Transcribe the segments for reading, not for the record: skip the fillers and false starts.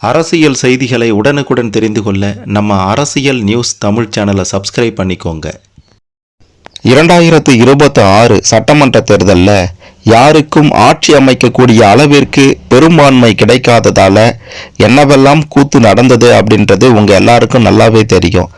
அரசியல் செய்திகளை உடனுக்குடன் தெரிந்து கொள்ள நம்ம அரசியல் நியூஸ் தமிழ் சேனலை சப்ஸ்கிரைப் பண்ணிக்கோங்க. 2026 சட்டமன்ற தேர்தலில் யாருக்கும் ஆட்சி அமைக்கக்கூடிய அளவிற்கு பெரும்பான்மை கிடைக்காததால என்னவெல்லாம் கூத்து நடந்தது அப்படின்றது உங்கள் எல்லாருக்கும் நல்லாவே தெரியும்.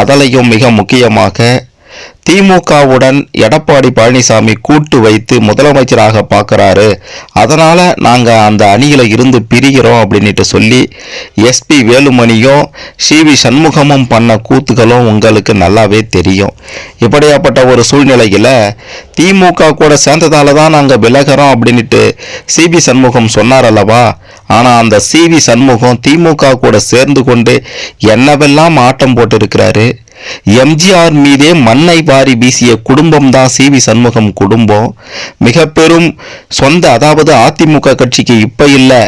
அதிலையும் மிக முக்கியமாக திமுகவுடன் எடப்பாடி பழனிசாமி கூட்டு வைத்து முதலமைச்சராக பார்க்குறாரு, அதனால் நாங்கள் அந்த அணியில் இருந்து பிரிகிறோம் அப்படின்ட்டு சொல்லி எஸ்பி வேலுமணியும் சிவி சண்முகமும் பண்ண கூத்துகளும் உங்களுக்கு நல்லாவே தெரியும். இப்படியாப்பட்ட ஒரு சூழ்நிலையில் திமுக கூட சேர்ந்ததால தான் நாங்கள் விலகிறோம் அப்படின்ட்டு சிவி சண்முகம் சொன்னார் அல்லவா. ஆனால் அந்த சிவி சண்முகம் திமுக கூட சேர்ந்து கொண்டு என்னவெல்லாம் ஆட்டம் போட்டிருக்கிறாரு. எம்ஜிஆர் மீதே மண்ணை வாரி வீசிய குடும்பம் தான் சிவி சண்முகம் குடும்பம். மிக பெரும் சொந்த, அதாவது அதிமுக கட்சிக்கு இப்ப இல்லை,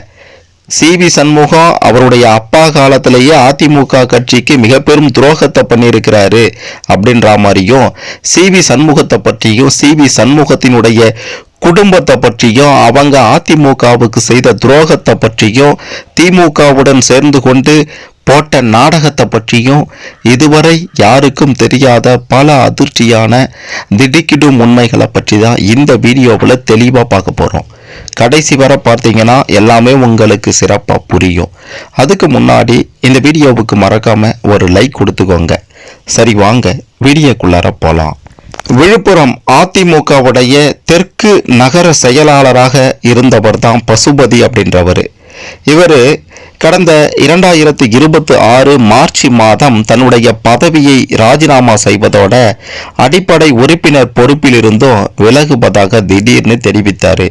சிவி சண்முகம் அவருடைய அப்பா காலத்திலேயே அதிமுக கட்சிக்கு மிக பெரும் துரோகத்தை பண்ணியிருக்கிறாரு அப்படின்ற மாதிரியும், சிவி சண்முகத்தை பற்றியும் சிவி சண்முகத்தினுடைய குடும்பத்தை பற்றியும் அவங்க அதிமுகவுக்கு செய்த துரோகத்தை பற்றியும் திமுகவுடன் சேர்ந்து கொண்டு போட்ட நாடகத்தை பற்றியும் இதுவரை யாருக்கும் தெரியாத பல அதிர்ச்சியான திடுக்கிடும் உண்மைகளை பற்றி தான் இந்த வீடியோவில் தெளிவாக பார்க்க போகிறோம். கடைசி வரை பார்த்தீங்கன்னா எல்லாமே உங்களுக்கு சிறப்பாக புரியும். அதுக்கு முன்னாடி இந்த வீடியோவுக்கு மறக்காமல் ஒரு லைக் கொடுத்துக்கோங்க. சரி, வாங்க வீடியோக்குள்ளார போகலாம். விழுப்புரம் அதிமுகவுடைய தெற்கு நகர செயலாளராக இருந்தவர் தான் பசுபதி அப்படின்றவர். இவர் கடந்த 2026 மார்ச் மாதம் தன்னுடைய பதவியை ராஜினாமா செய்வதோட அடிப்படை உறுப்பினர் பொறுப்பில் இருந்தும் விலகுவதாக திடீர்னு தெரிவித்தார்.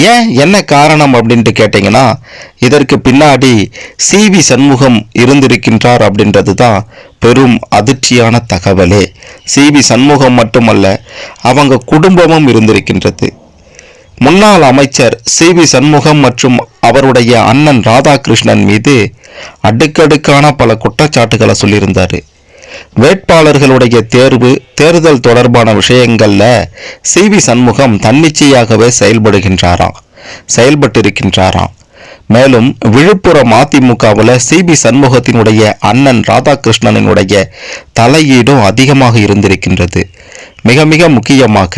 ஏன், என்ன காரணம் அப்படின்ட்டு கேட்டிங்கன்னா, இதற்கு பின்னாடி சிவி சண்முகம் இருந்திருக்கின்றார் அப்படின்றது தான் பெரும் அதிர்ச்சியான தகவலே. சிவி சண்முகம் மட்டுமல்ல, அவங்க குடும்பமும் இருந்திருக்கின்றது. முன்னாள் அமைச்சர் சிவி சண்முகம் மற்றும் அவருடைய அண்ணன் ராதாகிருஷ்ணன் மீது அடுக்கடுக்கான பல குற்றச்சாட்டுகளை சொல்லியிருந்தார். வேட்பாளர்களுடைய தேர்வு, தேர்தல் தொடர்பான விஷயங்கள்ல சிவி சண்முகம் தன்னிச்சையாகவே செயல்பட்டிருக்கின்றாராம். மேலும் விழுப்புரம் அதிமுகவில் சிவி சண்முகத்தினுடைய அண்ணன் ராதாகிருஷ்ணனுடைய தலையீடும் அதிகமாக இருந்திருக்கின்றது. மிக மிக முக்கியமாக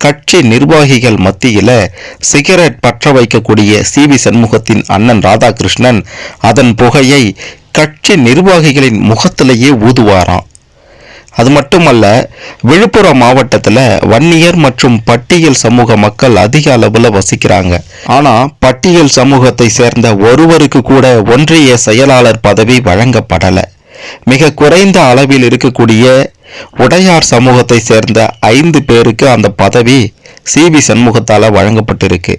கட்சி நிர்வாகிகள் மத்தியில் சிகரெட் பற்ற வைக்கக்கூடிய சிவி சண்முகத்தின் அண்ணன் ராதாகிருஷ்ணன் அதன் புகையை கட்சி நிர்வாகிகளின் முகத்திலேயே ஊதுவாராம். அது மட்டுமல்ல, விழுப்புரம் மாவட்டத்தில் வன்னியர் மற்றும் பட்டியல் சமூக மக்கள் அதிக அளவில் வசிக்கிறாங்க. ஆனால் பட்டியல் சமூகத்தை சேர்ந்த ஒருவருக்கு கூட ஒன்றிய செயலாளர் பதவி வழங்கப்படலை. மிக குறைந்த அளவில் இருக்கக்கூடிய உடையார் சமூகத்தை சேர்ந்த 5 பேருக்கு அந்த பதவி சிவி சண்முகத்தால் வழங்கப்பட்டிருக்கு.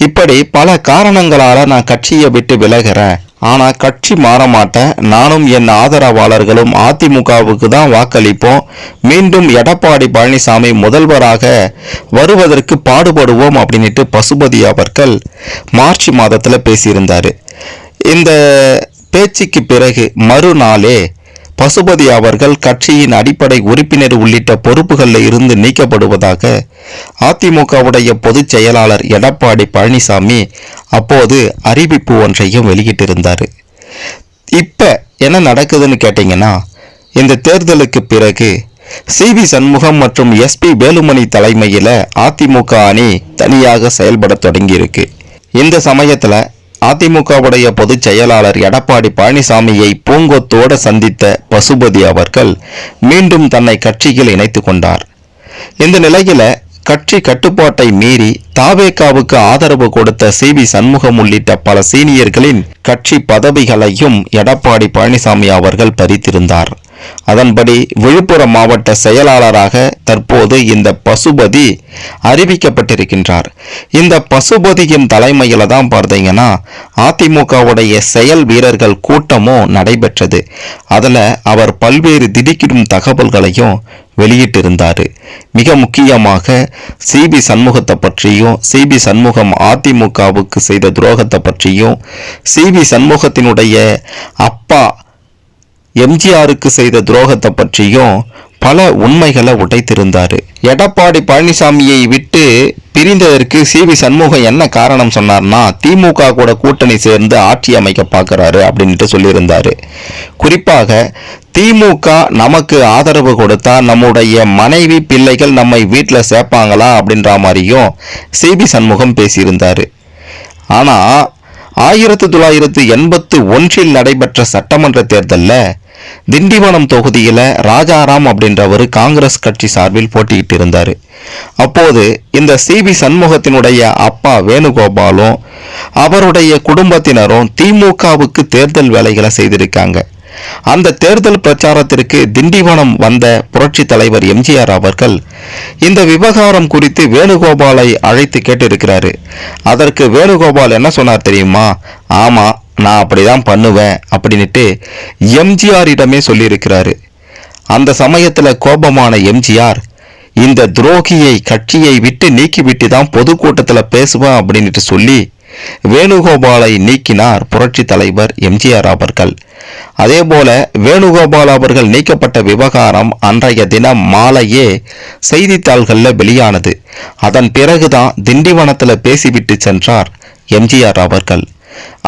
இப்படி பல காரணங்களால் நான் கட்சியை விட்டு விலகிறேன், ஆனால் கட்சி மாற மாட்டேன், நானும் என் ஆதரவாளர்களும் அதிமுகவுக்கு தான் வாக்களிப்போம், மீண்டும் எடப்பாடி பழனிசாமி முதல்வராக வருவதற்கு பாடுபடுவோம் அப்படின்ட்டு பசுபதி அவர்கள் மார்ச் மாதத்தில் பேசியிருந்தார். இந்த பேச்சுக்கு பிறகு மறுநாளே பசுபதி அவர்கள் கட்சியின் அடிப்படை உறுப்பினர் உள்ளிட்ட பொறுப்புகளில் இருந்து நீக்கப்படுவதாக அதிமுகவுடைய பொதுச் செயலாளர் எடப்பாடி பழனிசாமி அப்போது அறிவிப்பு ஒன்றையும் வெளியிட்டிருந்தார். இப்போ என்ன நடக்குதுன்னு கேட்டிங்கன்னா, இந்த தேர்தலுக்கு பிறகு சிவி சண்முகம் மற்றும் எஸ்பி வேலுமணி தலைமையில் அதிமுக அணி தனியாக செயல்பட தொடங்கியிருக்கு. இந்த சமயத்தில் அதிமுகவுடைய பொதுச் செயலாளர் எடப்பாடி பழனிசாமியை பூங்கொத்தோடு சந்தித்த பசுபதி அவர்கள் மீண்டும் தன்னை கட்சியில் இணைத்து கொண்டார். இந்த நிலையில கட்சி கட்டுப்பாட்டை மீறி தாவேகாவுக்கு ஆதரவு கொடுத்த சிவி சண்முகம் உள்ளிட்ட பல சீனியர்களின் கட்சி பதவிகளையும் எடப்பாடி பழனிசாமி அவர்கள் பறித்திருந்தார். அதன்படி விழுப்புரம் மாவட்ட செயலாளராக தற்போது இந்த பசுபதி அறிவிக்கப்பட்டிருக்கின்றார். இந்த பசுபதியின் தலைமையில தான் பார்த்தீங்கன்னா அதிமுகவுடைய செயல் வீரர்கள் கூட்டமும் நடைபெற்றது. அதில் அவர் பல்வேறு திடுக்கிடும் தகவல்களையும் வெளியிட்டிருந்தார். மிக முக்கியமாக சிவி சண்முகத்தை பற்றியும், சிவி சண்முகம் அதிமுகவுக்கு செய்த துரோகத்தை பற்றியும், சிவி சண்முகத்தினுடைய அப்பா எம்ஜிஆருக்கு செய்த துரோகத்தை பற்றியும் பல உண்மைகளை உடைத்திருந்தார். எடப்பாடி பழனிசாமியை விட்டு பிரிந்ததற்கு சிவி சண்முகம் என்ன காரணம் சொன்னார்னா, திமுக கூட கூட்டணி சேர்ந்து ஆட்சி அமைக்க பார்க்கறாரு அப்படின்ட்டு சொல்லியிருந்தாரு. குறிப்பாக திமுக நமக்கு ஆதரவு கொடுத்தா நம்முடைய மனைவி பிள்ளைகள் நம்மை வீட்டில் சேர்ப்பாங்களா அப்படின்ற மாதிரியும் சிவி சண்முகம் பேசியிருந்தாரு. ஆனா 1981 நடைபெற்ற சட்டமன்ற தேர்தலில் திண்டிவனம் தொகுதியில் ராஜாராம் அப்படின்றவர் காங்கிரஸ் கட்சி சார்பில் போட்டியிட்டு இருந்தார். அப்போது இந்த சிவி சண்முகத்தினுடைய அப்பா வேணுகோபாலும் அவருடைய குடும்பத்தினரும் திமுகவுக்கு தேர்தல் வேலைகளை செய்திருக்காங்க. அந்த தேர்தல் பிரச்சாரத்திற்கு திண்டிவனம் வந்த புரட்சி தலைவர் எம்ஜிஆர் அவர்கள் இந்த விவகாரம் குறித்து வேணுகோபாலை அழைத்து கேட்டிருக்கிறாரு. அதற்கு வேணுகோபால் என்ன சொன்னார் தெரியுமா? ஆமா, நான் அப்படிதான் பண்ணுவேன் அப்படின்ட்டு எம்ஜிஆரிடமே சொல்லியிருக்கிறாரு. அந்த சமயத்துல கோபமான எம்ஜிஆர், இந்த துரோகியை கட்சியை விட்டு நீக்கிவிட்டு தான் பொதுக்கூட்டத்தில் பேசுவேன் அப்படின்ட்டு சொல்லி வேணுகோபாலை நீக்கினார் புரட்சி தலைவர் எம்ஜிஆர் அவர்கள். அதே போல வேணுகோபால் அவர்கள் நீக்கப்பட்ட விவகாரம் அன்றைய தினம் மாலையே செய்தித்தாள்களில் வெளியானது. அதன் பிறகுதான் திண்டிவனத்தில் பேசிவிட்டு சென்றார் எம்ஜிஆர் அவர்கள்.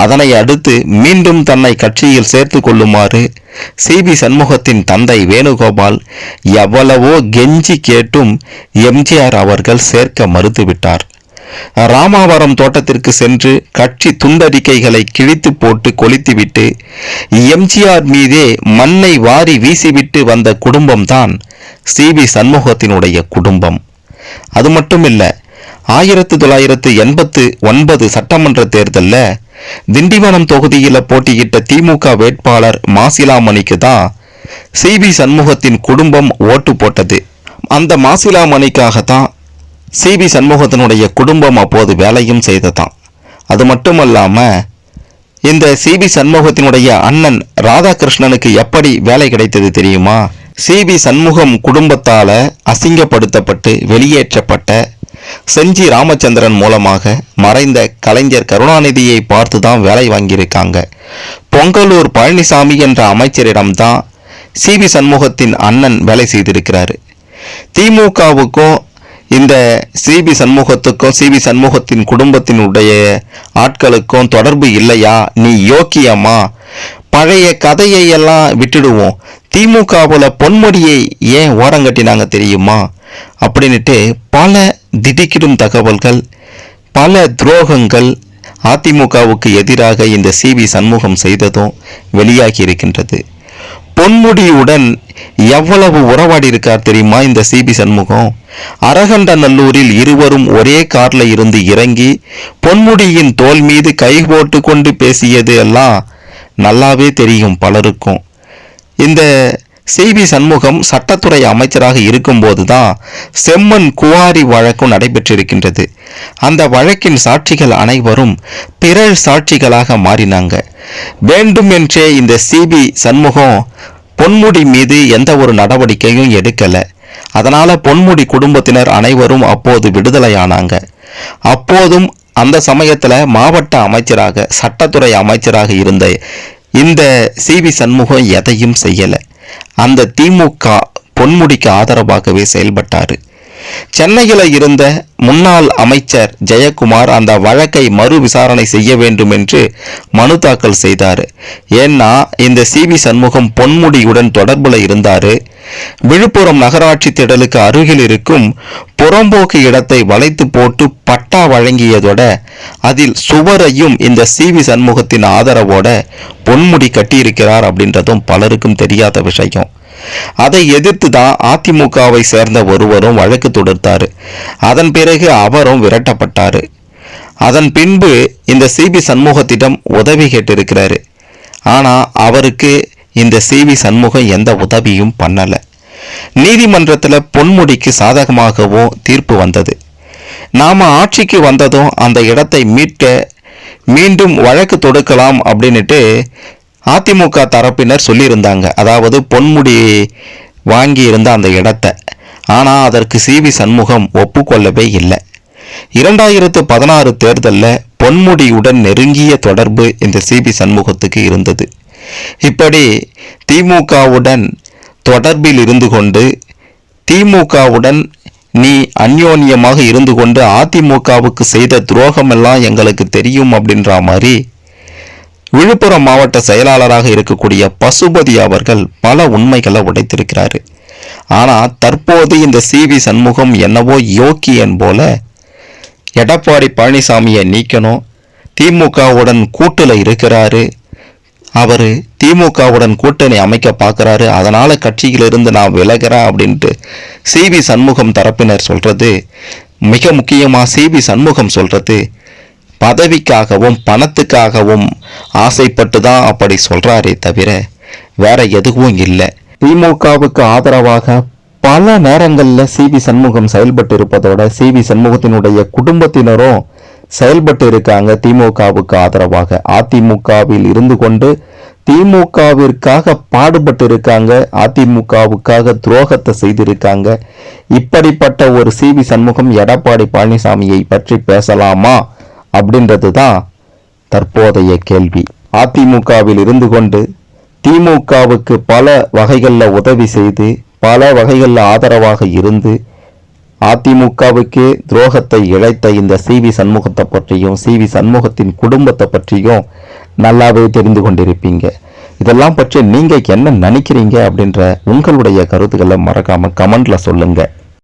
அதனை அடுத்து மீண்டும் தன்னை கட்சியில் சேர்த்து கொள்ளுமாறு சிவி சண்முகத்தின் தந்தை வேணுகோபால் எவ்வளவோ கெஞ்சி கேட்டும் எம்ஜிஆர் அவர்கள் சேர்க்க மறுத்துவிட்டார். ராமாவரம் தோட்டத்திற்கு சென்று கட்சி துண்டறிக்கைகளை கிழித்து போட்டு கொளுத்திவிட்டு எம்ஜிஆர் மீதே மண்ணை வாரி வீசிவிட்டு வந்த குடும்பம்தான் சிவி சண்முகத்தினுடைய குடும்பம். அது மட்டுமில்ல, 1989 சட்டமன்ற தேர்தலில் திண்டிவனம் தொகுதியில் போட்டியிட்ட திமுக வேட்பாளர் மாசிலாமணிக்கு தான் சிவி சண்முகத்தின் குடும்பம் ஓட்டு போட்டது. அந்த மாசிலாமணிக்காகத்தான் சிவி சண்முகத்தினுடைய குடும்பம் அப்போது வேலையும் செய்ததாம். அது மட்டுமல்லாம இந்த சிவி சண்முகத்தினுடைய அண்ணன் ராதாகிருஷ்ணனுக்கு எப்படி வேலை கிடைத்தது தெரியுமா? சிவி சண்முகம் குடும்பத்தால அசிங்கப்படுத்தப்பட்டு வெளியேற்றப்பட்ட செஞ்சி ராமச்சந்திரன் மூலமாக மறைந்த கலைஞர் கருணாநிதியை பார்த்து தான் வேலை வாங்கியிருக்காங்க. பொங்கலூர் பழனிசாமி என்ற அமைச்சரிடம்தான் சிவி சண்முகத்தின் அண்ணன் வேலை செய்திருக்கிறாரு. திமுகவுக்கும் இந்த சிவி சண்முகத்துக்கும் சிவி சண்முகத்தின் குடும்பத்தினுடைய ஆட்களுக்கும் தொடர்பு இல்லையா? நீ யோக்கியமா? பழைய கதையை எல்லாம் விட்டுடுவோம். திமுகவுல பொன்முடியை ஏன் ஓரங்கட்டினாங்க தெரியுமா அப்படின்ட்டு பல திடுக்கிடும் தகவல்கள், பல துரோகங்கள் அதிமுகவுக்கு எதிராக இந்த சிவி சண்முகம் செய்ததும் வெளியாகி இருக்கின்றது. பொன்முடியுடன் எவ்வளவு உறவாடி இருக்கார் தெரியுமா இந்த சிவி சண்முகம்? அரகண்டநல்லூரில் இருவரும் ஒரே கார்ல இருந்து இறங்கி பொன்முடியின் தோல் மீது கை போட்டு கொண்டு பேசியது எல்லாம் நல்லாவே தெரியும் பலருக்கும். இந்த சிவி சண்முகம் சட்டத்துறை அமைச்சராக இருக்கும்போதுதான் செம்மன் குவாரி வழக்கும் நடைபெற்றிருக்கின்றது. அந்த வழக்கின் சாட்சிகள் அனைவரும் பிறழ் சாட்சிகளாக மாறினாங்க. வேண்டுமென்றே இந்த சிவி சண்முகம் பொன்முடி மீது எந்த ஒரு நடவடிக்கையும் எடுக்கல. அதனால பொன்முடி குடும்பத்தினர் அனைவரும் அப்போது விடுதலையானாங்க. அப்போதும் அந்த சமயத்துல மாவட்ட அமைச்சராக சட்டத்துறை அமைச்சராக இருந்த இந்த சிவி சண்முகம் எதையும் செய்யல. அந்த திமுக பொன்முடிக்கு ஆதரவாகவே செயல்பட்டாரு. சென்னையில் இருந்த முன்னாள் அமைச்சர் ஜெயக்குமார் அந்த வழக்கை மறு விசாரணை செய்ய வேண்டும் என்று மனு தாக்கல் செய்தார். ஏன்னா இந்த சிவி சண்முகம் பொன்முடியுடன் தொடர்புல இருந்தாரு. விழுப்புரம் நகராட்சி திடலுக்கு அருகில் இருக்கும் புறம்போக்கு இடத்தை வளைத்து போட்டு பட்டா வழங்கியதோட அதில் சுவரையும் இந்த சிவி சண்முகத்தின் ஆதரவோட பொன்முடி கட்டியிருக்கிறார் அப்படின்றதும் பலருக்கும் தெரியாத விஷயம். அதை எதிர்த்து தான் அதிமுகவை சேர்ந்த ஒருவரும் வழக்கு தொடுத்தாரு. அதன் பிறகு அவரும் விரட்டப்பட்டாரு. அதன் பின்பு இந்த சிவி சண்முகத்திடம் உதவி கேட்டிருக்கிறாரு. ஆனா அவருக்கு இந்த சிவி சண்முகம் எந்த உதவியும் பண்ணல. நீதிமன்றத்தில் பொன்முடிக்கு சாதகமாகவும் தீர்ப்பு வந்தது. நாம ஆட்சிக்கு வந்ததும் அந்த இடத்தை மீட்க மீண்டும் வழக்கு தொடுக்கலாம் அப்படின்னுட்டு அதிமுக தரப்பினர் சொல்லியிருந்தாங்க. அதாவது பொன்முடி வாங்கி இருந்த அந்த இடத்தை. ஆனால் அதற்கு சிவி சண்முகம் ஒப்புக்கொள்ளவே இல்லை. 2016 தேர்தலில் பொன்முடியுடன் நெருங்கிய தொடர்பு இந்த சிவி சண்முகத்துக்கு இருந்தது. இப்படி திமுகவுடன் தொடர்பில் இருந்து கொண்டு திமுகவுடன் நீ அந்யோன்யமாக இருந்து கொண்டு அதிமுகவுக்கு செய்த துரோகம் எல்லாம் எங்களுக்கு தெரியும் அப்படின்ற மாதிரி விழுப்புரம் மாவட்ட செயலாளராக இருக்கக்கூடிய பசுபதி அவர்கள் பல உண்மைகளை உடைத்திருக்கிறாரு. ஆனா தற்போது இந்த சி.வி. சண்முகம் என்னவோ யோக்கியன் போல எடப்பாடி பழனிசாமியை நீக்கணும், திமுகவுடன் கூட்டுல இருக்கிறாரு, அவரு திமுகவுடன் கூட்டணி அமைக்க பார்க்குறாரு, அதனால கட்சியிலிருந்து நான் விலகிறேன் அப்படின்ட்டு சி.வி. சண்முகம் தரப்பினர் சொல்றது, மிக முக்கியமாக சி.வி. சண்முகம் சொல்றது பதவிக்காகவும் பணத்துக்காகவும் ஆசைப்பட்டு தான் அப்படி சொல்றாரே தவிர வேற எதுவும் இல்லை. திமுகவுக்கு ஆதரவாக பல நேரங்களில் சி.வி. சண்முகம் செயல்பட்டு இருப்பதோட சி.வி. சண்முகத்தினுடைய குடும்பத்தினரும் செயல்பட்டு இருக்காங்க திமுகவுக்கு ஆதரவாக. அதிமுகவில் இருந்து கொண்டு திமுகவிற்காக பாடுபட்டு இருக்காங்க, அதிமுகவுக்காக துரோகத்தை செய்திருக்காங்க. இப்படிப்பட்ட ஒரு சி.வி. சண்முகம் எடப்பாடி பழனிசாமியை பற்றி பேசலாமா அப்படின்றது தான் தற்போதைய கேள்வி. அதிமுகவில் இருந்து கொண்டு திமுகவுக்கு பல வகைகளில் உதவி செய்து பல வகைகளில் ஆதரவாக இருந்து அதிமுகவுக்கு துரோகத்தை இழைத்த இந்த சி.வி. சண்முகத்தை பற்றியும் சி.வி. சண்முகத்தின் குடும்பத்தை பற்றியும் நல்லாவே தெரிந்து கொண்டிருப்பீங்க. இதெல்லாம் பற்றி நீங்க என்ன நினைக்கிறீங்க அப்படின்ற உங்களுடைய கருத்துக்களை மறக்காம கமெண்ட்ல சொல்லுங்க.